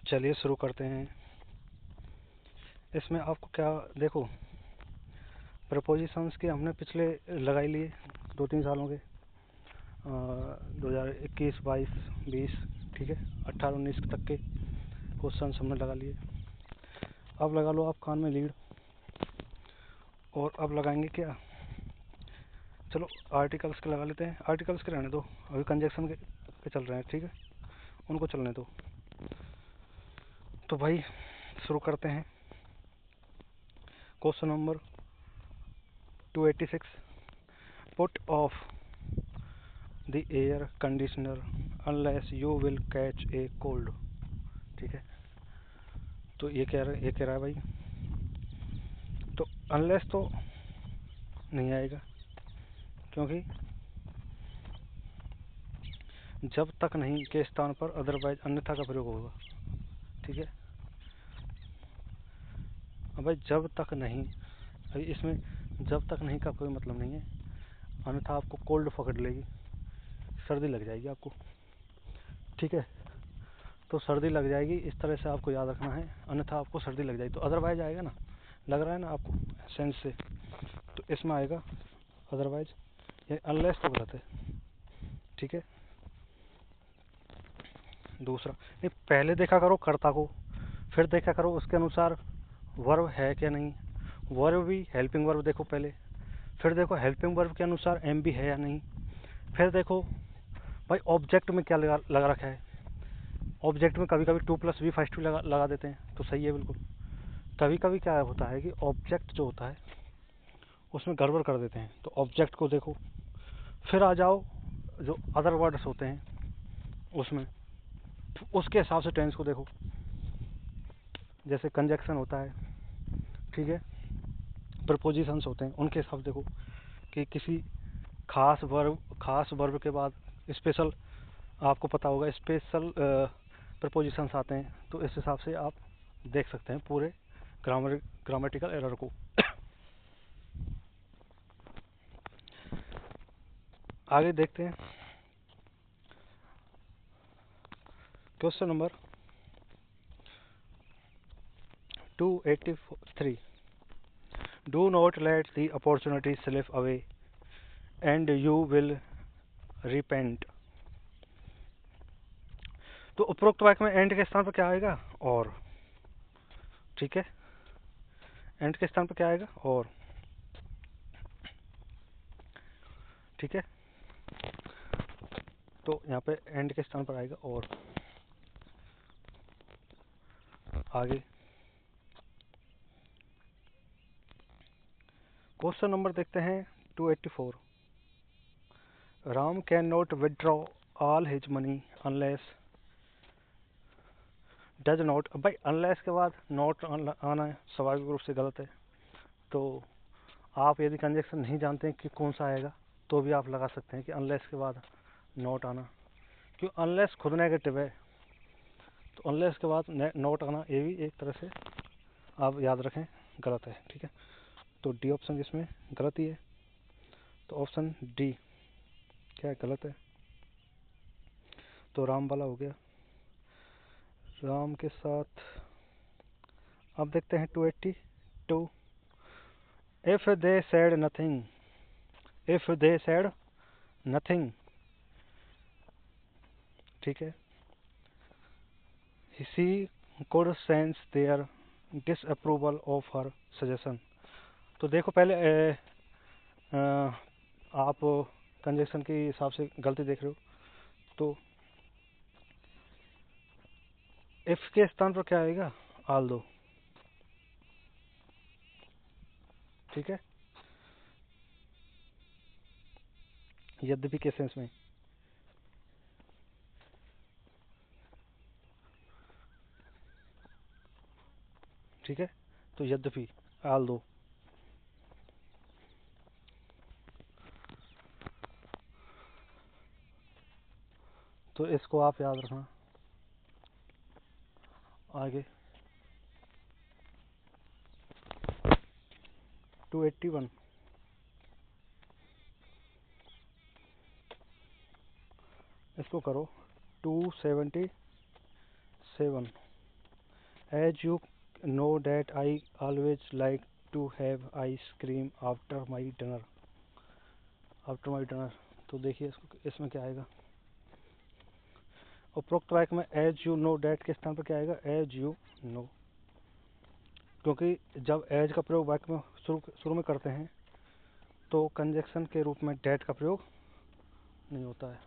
चलिए शुरू करते हैं। इसमें आपको क्या देखो, प्रपोजिशंस के हमने पिछले लगाई लिए 2-3 सालों के 2021, 22, 20, ठीक है, 18, 19 तक के क्वेश्चन हमने लगा लिए। अब लगा लो आप कान में लीड, और अब लगाएंगे क्या, चलो आर्टिकल्स के लगा लेते हैं। आर्टिकल्स के रहने दो, अभी कंजक्शन के चल रहे हैं, ठीक है, उनको चलने दो। तो भाई शुरू करते हैं। Question number 286, put off the air conditioner unless you will catch a cold. ठीक है, तो ये कह रहा है भाई, तो अनलेस तो नहीं आएगा, क्योंकि जब तक नहीं के स्थान पर अदरवाइज अन्यथा का प्रयोग होगा। ठीक है, अब भाई जब तक नहीं, अभी इसमें जब तक नहीं का कोई मतलब नहीं है, अन्यथा आपको कोल्ड पकड़ लेगी, सर्दी लग जाएगी आपको। ठीक है, तो सर्दी लग जाएगी, इस तरह से आपको याद रखना है, अन्यथा आपको सर्दी लग जाएगी। तो अदरवाइज आएगा ना, लग रहा है ना आपको सेंस से, तो इसमें आएगा अदरवाइज, ये अनलेस तो गलत है। ठीक है, दूसरा नहीं, पहले देखा करो कर्ता को, फिर देखा करो उसके अनुसार वर्ब है क्या नहीं, वर्ब भी हेल्पिंग वर्ब देखो पहले, फिर देखो हेल्पिंग वर्ब के अनुसार एम भी है या नहीं, फिर देखो भाई ऑब्जेक्ट में क्या लगा रखा है। ऑब्जेक्ट में कभी कभी 2+V फर्स्ट भी लगा देते हैं, तो सही है बिल्कुल। कभी कभी क्या होता है कि ऑब्जेक्ट जो होता है उसमें गड़बड़ कर देते हैं, तो ऑब्जेक्ट को देखो, फिर आ जाओ जो अदर वर्ड्स होते हैं उसमें, उसके हिसाब से टेंस को देखो। जैसे कंजक्शन होता है, ठीक है, प्रपोजिशंस होते हैं, उनके हिसाब से देखो कि किसी खास वर्ब के बाद स्पेशल, आपको पता होगा स्पेशल प्रपोजिशंस आते हैं, तो इस हिसाब से आप देख सकते हैं पूरे ग्रामेटिकल एरर को। आगे देखते हैं question number 283, do not let the opportunity slip away and you will repent. तो उपरोक्त वाक्य में एंड के स्थान पर क्या आएगा, और। ठीक है, एंड के स्थान पर क्या आएगा, और। ठीक है, तो यहाँ पे एंड के स्थान पर आएगा और। आगे क्वेश्चन नंबर देखते हैं 284, Ram can not withdraw all his money unless does not. भाई अनलेस के बाद नॉट आना स्वाभाविक रूप से गलत है, तो आप यदि कंजक्शन नहीं जानते हैं कि कौन सा आएगा, तो भी आप लगा सकते हैं कि अनलेस के बाद नॉट आना, क्यों, अनलेस खुद नेगेटिव है, तो अनलेस के बाद नॉट आना ये भी एक तरह से आप याद रखें गलत है। ठीक है, तो डी ऑप्शन इसमें गलत ही है, तो ऑप्शन डी क्या है, गलत है। तो राम वाला हो गया। राम के साथ अब देखते हैं 282, if they said nothing, if they said nothing. ठीक है, he could sense their disapproval of her suggestion। तो देखो पहले आप कंजक्शन के हिसाब से गलती देख रहे हो, तो इफ के स्थान पर क्या आएगा, आल दो। ठीक है, यद्यपि के सेंस में। ठीक है, तो यद्यपि आल दो। तो इसको आप याद रखना। आगे 281, इसको करो 277, as you know that I always like to have ice cream after my dinner. तो देखिए इसमें क्या आएगा, उपरोक्त वाक्य में एज यू नो डैट के स्थान पर क्या आएगा, एज यू नो, क्योंकि जब एज का प्रयोग वाक्य में शुरू में करते हैं तो कंजक्शन के रूप में डैट का प्रयोग नहीं होता है।